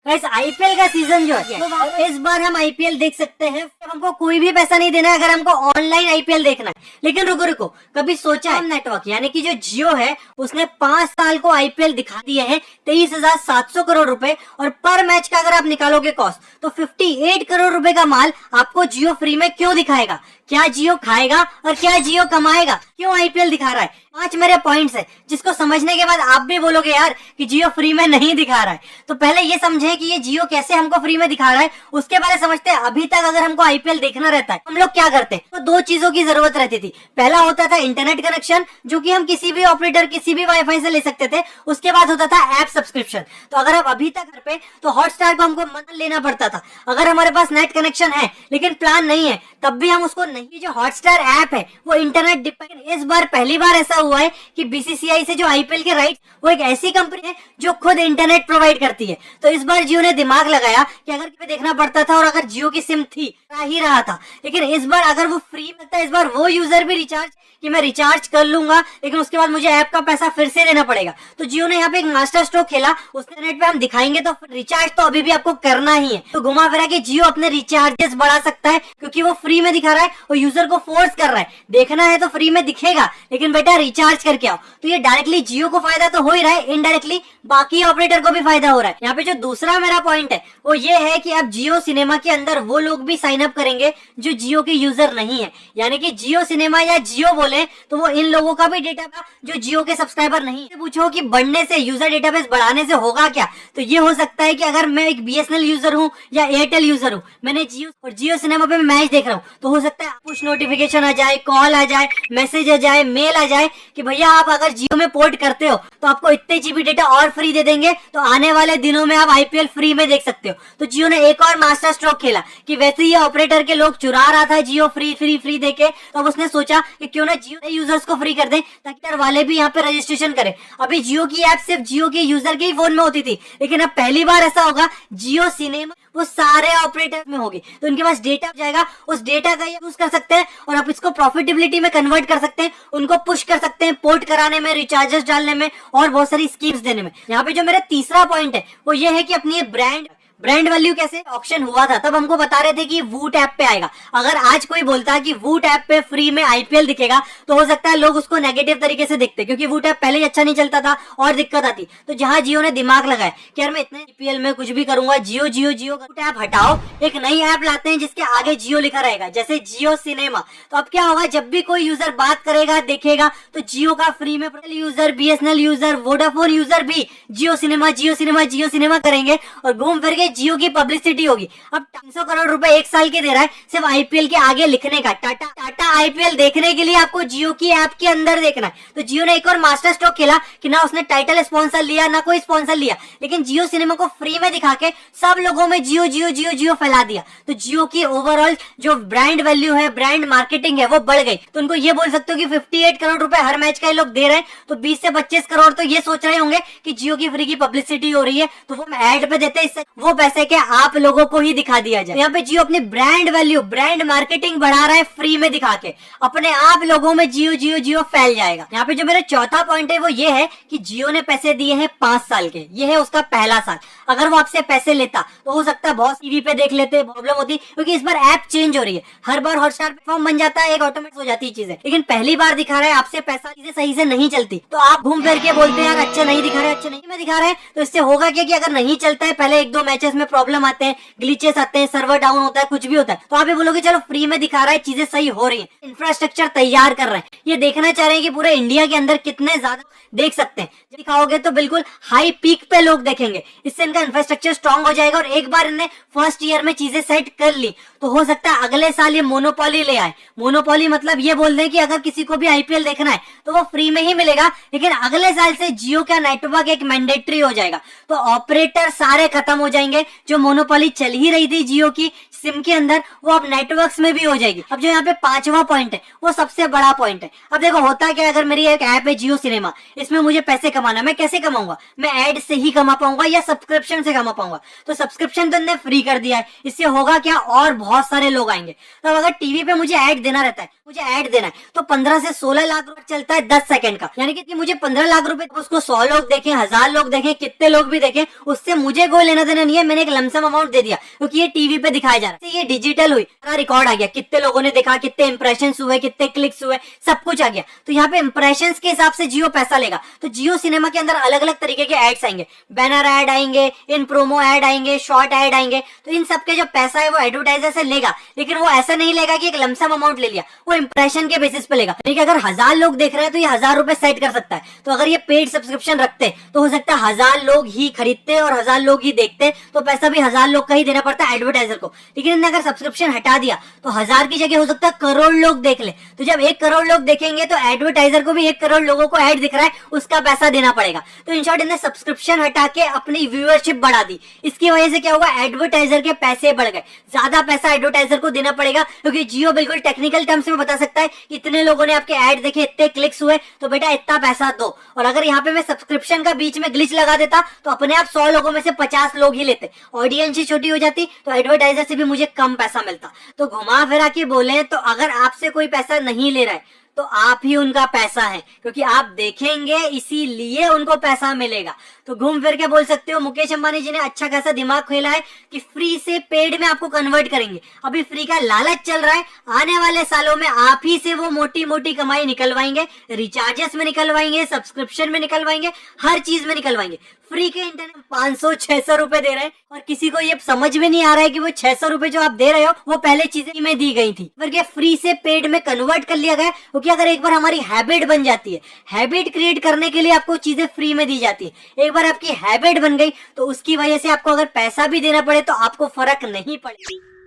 Guys IPL का season जो है तो इस बार हम आईपीएल देख सकते हैं। हमको कोई भी पैसा नहीं देना है अगर हमको ऑनलाइन आईपीएल देखना है। लेकिन रुको रुको, कभी सोचा है नेटवर्क यानी कि जो जियो है उसने 5 साल को आईपीएल दिखा दिए हैं 23,700 करोड़ रुपए, और पर मैच का अगर आप निकालोगे कॉस्ट तो 58 करोड़ रुपए का माल आपको जियो फ्री में क्यों दिखाएगा? क्या जियो खाएगा और क्या जियो कमाएगा? क्यों आईपीएल दिखा रहा है? 5 मेरे पॉइंट्स है जिसको समझने के बाद आप भी बोलोगे यार कि जियो फ्री में नहीं दिखा रहा है। तो पहले ये समझे कि ये जियो कैसे हमको फ्री में दिखा रहा है, उसके बारे में समझते हैं। अभी तक अगर हमको आईपीएल देखना रहता है हम लोग क्या करते हैं? तो 2 चीजों की जरूरत रहती थी। पहला होता था इंटरनेट कनेक्शन, जो कि हम किसी भी ऑपरेटर किसी भी वाईफाई से ले सकते थे। उसके बाद होता था ऐप सब्सक्रिप्शन। तो अगर आप अभी तक घर पे तो हॉटस्टार को हमको मन लेना पड़ता था। अगर हमारे पास नेट कनेक्शन है लेकिन प्लान नहीं है तब भी हम उसको नहीं। जो हॉटस्टार ऐप है वो इंटरनेट डिपेंडेंट। इस बार पहली बार ऐसा हुआ है कि बीसीसीआई से जो आईपीएल के राइट वो एक ऐसी कंपनी है जो खुद इंटरनेट प्रोवाइड करती है। तो इस बार जियो ने दिमाग लगाया कि अगर देखना पड़ता था और अगर जियो की सिम थी ही रहा था, लेकिन इस बार अगर वो फ्री मिलता है, इस बार वो यूजर भी रिचार्ज कि मैं रिचार्ज कर लूंगा लेकिन उसके बाद मुझे ऐप का पैसा फिर से देना पड़ेगा। तो जियो ने यहाँ पे एक मास्टर स्ट्रोक खेला। उस नेट पे हम दिखाएंगे तो रिचार्ज तो अभी भी आपको करना ही है। तो घुमा फिरा के जियो अपने रिचार्जेस बढ़ा सकता है क्योंकि वो फ्री में दिखा रहा है और यूजर को फोर्स कर रहा है। देखना है तो फ्री में दिखेगा लेकिन बेटा रिचार्ज करके आओ। तो ये डायरेक्टली जियो को फायदा तो हो ही रहा है, इनडायरेक्टली बाकी ऑपरेटर को भी फायदा हो रहा है। यहाँ पे जो दूसरा मेरा पॉइंट है वो ये है कि अब जियो सिनेमा के अंदर वो लोग भी साइन अप करेंगे जो जियो के यूजर नहीं है। यानी कि जियो सिनेमा या जियो बोले तो वो इन लोगों का भी डेटा था जो जियो के सब्सक्राइबर नहीं है। पूछो कि बढ़ने से यूजर डेटाबेस बढ़ाने से होगा क्या? तो ये हो सकता है कि अगर मैं एक बीएसएनएल यूजर हूँ या एयरटेल यूजर हूँ, मैंने जियो और जियो सिनेमा पे मैच देख रहा हूँ, तो हो सकता है पुश नोटिफिकेशन आ जाए, कॉल आ जाए, मैसेज आ जाए, मेल आ जाए कि भैया आप अगर जियो में पोर्ट करते हो तो आपको इतने जीबी डेटा और फ्री दे देंगे, तो आने वाले दिनों में आप आईपीएल फ्री में देख सकते हो। तो जियो ने एक और मास्टर स्ट्रोक खेला कि वैसे ही ऑपरेटर के लोग चुरा रहा था जियो फ्री फ्री फ्री देके, तो अब उसने सोचा कि क्यों ना जियो यूजर्स को फ्री कर दें ताकि वाले भी यहाँ पे रजिस्ट्रेशन करें। अभी जियो की ऐप सिर्फ जियो के यूजर के ही फोन में होती थी, लेकिन अब पहली बार ऐसा होगा जियो सिनेमा वो सारे ऑपरेटर में होगी। तो उनके पास डेटा जाएगा, उस डेटा का यूज कर सकते हैं और आप इसको प्रॉफिटेबिलिटी में कन्वर्ट कर सकते हैं, उनको पुश कर सकते हैं पोर्ट कराने में, रिचार्जेस डालने में और बहुत सारी स्कीम्स देने में। यहाँ पे जो मेरा तीसरा पॉइंट है वो ये है कि अपनी ब्रांड वैल्यू कैसे ऑप्शन हुआ था तब हमको बता रहे थे कि वूट ऐप पे आएगा। अगर आज कोई बोलता है कि वूट ऐप पे फ्री में आईपीएल दिखेगा तो हो सकता है लोग उसको नेगेटिव तरीके से देखते, क्योंकि वूट ऐप पहले ही अच्छा नहीं चलता था और दिक्कत आती। तो जहां जियो ने दिमाग लगाया कि यार मैं इतने आईपीएल में कुछ भी करूंगा, जियो जियो जियो वूट ऐप हटाओ, एक नई ऐप लाते हैं जिसके आगे जियो लिखा रहेगा, जैसे जियो सिनेमा। तो अब क्या होगा, जब भी कोई यूजर बात करेगा देखेगा तो जियो का फ्री में user, BSNL user, Vodafone user भी जियो सिनेमा जियो सिनेमा जियो सिनेमा करेंगे और घूम फिर के जियो की पब्लिसिटी होगी। अब 300 करोड़ रुपए 1 साल के दे रहा है सिर्फ आईपीएल के आगे लिखने का। टाटा आईपीएल देखने के लिए आपको जियो की ऐप के अंदर देखना है। तो जियो ने एक और मास्टर स्ट्रोक खेला कि ना उसने टाइटल स्पॉन्सर लिया ना कोई स्पॉन्सर लिया, लेकिन जियो सिनेमा को फ्री में दिखा के सब लोगों में जियो जियो जियो जियो फैला दिया। तो जियो की ओवरऑल जो ब्रांड वैल्यू है, ब्रांड मार्केटिंग है, वो बढ़ गई। तो उनको ये बोल सकते हो कि 58 करोड़ रुपए हर मैच का लोग दे रहे हैं, तो 20 से 25 करोड़ तो ये सोच रहे होंगे कि जियो की फ्री की पब्लिसिटी हो रही है तो वो ऐड पे देते हैं, इससे वो पैसे के आप लोगों को ही दिखा दिया जाए। यहाँ पे जियो अपनी ब्रांड वैल्यू, ब्रांड मार्केटिंग बढ़ा रहा है फ्री में दिखा के, अपने आप लोगों में जियो जियो जियो फैल जाएगा। यहाँ पे जो मेरा चौथा पॉइंट है वो ये है कि जियो ने पैसे दिए हैं 5 साल के, ये है उसका पहला साल। अगर वो आपसे पैसे लेता तो हो सकता है बहुत टीवी पे देख लेते, प्रॉब्लम होती, क्योंकि इस बार ऐप चेंज हो रही है, हर बार हॉटस्टार प्लेटफॉर्म बन जाता है, एक ऑटोमेटिक हो जाती है चीजें, लेकिन पहली बार दिखा रहा है आपसे पैसा, चीजें सही से नहीं चलती तो आप घूम फिर के बोलते हैं यार अच्छे नहीं दिखा रहे, अच्छे नहीं में दिखा रहे हैं। तो इससे होगा क्या कि अगर नहीं चलता है, पहले 1-2 मैचेस में प्रॉब्लम आते हैं, ग्लिचेस आते हैं, सर्वर डाउन होता है, कुछ भी होता है, तो आप ये बोलोगे चलो फ्री में दिखा रहा है, चीजें सही हो रही हैं, इंफ्रास्ट्रक्चर तैयार कर रहे हैं, ये देखना चाह रहे हैं कि पूरे इंडिया के अंदर कितने ज्यादा देख सकते हैं। दिखाओगे तो बिल्कुल हाई पीक पे लोग देखेंगे, इससे इनका इंफ्रास्ट्रक्चर स्ट्रांग हो जाएगा और एक बार इन्हें फर्स्ट ईयर में चीजें सेट कर ली तो हो सकता है अगले साल ये मोनोपोली ले आए। मोनोपोली मतलब ये बोल दें कि अगर किसी को भी आईपीएल देखना है तो वो फ्री में ही मिलेगा, लेकिन अगले साल से जियो का नेटवर्क एक मैंडेटरी हो जाएगा। तो ऑपरेटर सारे खत्म हो जाएंगे, जो मोनोपोली चल ही रही थी जियो की सिम के अंदर वो अब नेटवर्क्स में भी हो जाएगी। अब जो यहाँ पे 5वां पॉइंट है वो सबसे बड़ा पॉइंट है। अब देखो होता क्या, अगर मेरी एक ऐप है जियो सिनेमा, इसमें मुझे पैसे कमाना, मैं कैसे कमाऊंगा? मैं एड से ही कमा पाऊंगा या सब्सक्रिप्शन से कमा पाऊंगा? तो सब्सक्रिप्शन तो इन्होंने फ्री कर दिया है, इससे होगा क्या, और बहुत सारे लोग आएंगे। तो अगर टीवी पे मुझे ऐड देना रहता है, मुझे ऐड देना है तो 15 से 16 लाख रुपए चलता है 10 सेकंड का, यानी कि मुझे 15 लाख रुपए उसको 100 लोग देखें, 1000 लोग देखें, कितने लोग भी देखें, उससे मुझे कोई लेना देना नहीं है। मैंने एक लमसम अमाउंट दे दिया क्योंकि ये टीवी पे दिखाया जा रहा है, ये डिजिटल हुई, रिकॉर्ड आ गया, कितने लोगों ने देखा, कितने इंप्रेशन हुए, कितने क्लिक्स हुए, सब कुछ आ गया। तो यहाँ पे इंप्रेशन के हिसाब से जियो पैसा लेगा। तो जियो सिनेमा के अंदर अलग अलग तरीके के एड्स आएंगे, बैनर एड आएंगे, इन प्रोमो एड आएंगे, शॉर्ट एड आएंगे। तो इन सबके जो पैसा है वो एडवर्टाइजर से लेगा, लेकिन वो ऐसा नहीं लेगा कि एक लमसम अमाउंट ले लिया, वो इंप्रेशन के बेसिस पे लेगा। ठीक है, अगर 1000 लोग देख रहे हैं तो ये 1000 रुपए सेट कर सकता है। तो अगर ये पेड सब्सक्रिप्शन रखते तो हो सकता है 1000 लोग ही खरीदते और 1000 लोग ही देखते, तो पैसा भी 1000 लोग का ही देना पड़ता है एडवर्टाइजर को। लेकिन इन्होंने अगर सब्सक्रिप्शन हटा दिया तो 1000 की जगह हो सकता है करोड़ लोग देख ले। तो जब 1 करोड़ लोग देखेंगे तो एडवर्टाइजर को भी 1 करोड़ लोगों को ऐड दिख रहा है, उसका पैसा देना पड़ेगा। तो इन शॉर्ट इन्होंने सब्सक्रिप्शन हटा के अपनी व्यूअरशिप बढ़ा दी। इसकी वजह से क्या होगा, एडवर्टाइजर के पैसे बढ़ गए, ज्यादा पैसा एडवर्टाइजर को देना पड़ेगा, क्योंकि जियो बिल्कुल टेक्निकल टर्म्स में बता सकता है इतने लोगों ने आपके ऐड देखे, इतने क्लिक्स हुए, तो बेटा इतना पैसा दो। और अगर यहाँ पे मैं सब्सक्रिप्शन का बीच में ग्लिच लगा देता तो अपने आप 100 लोगों में से 50 लोग ही लेते, ऑडियंस ही छोटी हो जाती, तो एडवर्टाइजर से भी मुझे कम पैसा मिलता। तो घुमा फिरा के बोले तो अगर आपसे कोई पैसा नहीं ले रहा है तो आप ही उनका पैसा है, क्योंकि आप देखेंगे इसीलिए उनको पैसा मिलेगा। तो घूम फिर के बोल सकते हो मुकेश अंबानी जी ने अच्छा खासा दिमाग खेला है कि फ्री से पेड में आपको कन्वर्ट करेंगे। अभी फ्री का लालच चल रहा है, आने वाले सालों में आप ही से वो मोटी मोटी कमाई निकलवाएंगे, रिचार्जेस में निकलवाएंगे, सब्सक्रिप्शन में निकलवाएंगे, हर चीज में निकलवाएंगे। फ्री के इंटरनेट 500-600 रुपए दे रहे हैं और किसी को ये समझ में नहीं आ रहा है कि वो 600 रुपए जो आप दे रहे हो वो पहले चीजें में दी गई थी, फिर फ्री से पेड में कन्वर्ट कर लिया गया। क्योंकि अगर एक बार हमारी हैबिट बन जाती है, हैबिट क्रिएट करने के लिए आपको चीजें फ्री में दी जाती है, एक बार आपकी हैबिट बन गई तो उसकी वजह से आपको अगर पैसा भी देना पड़े तो आपको फर्क नहीं पड़ेगा।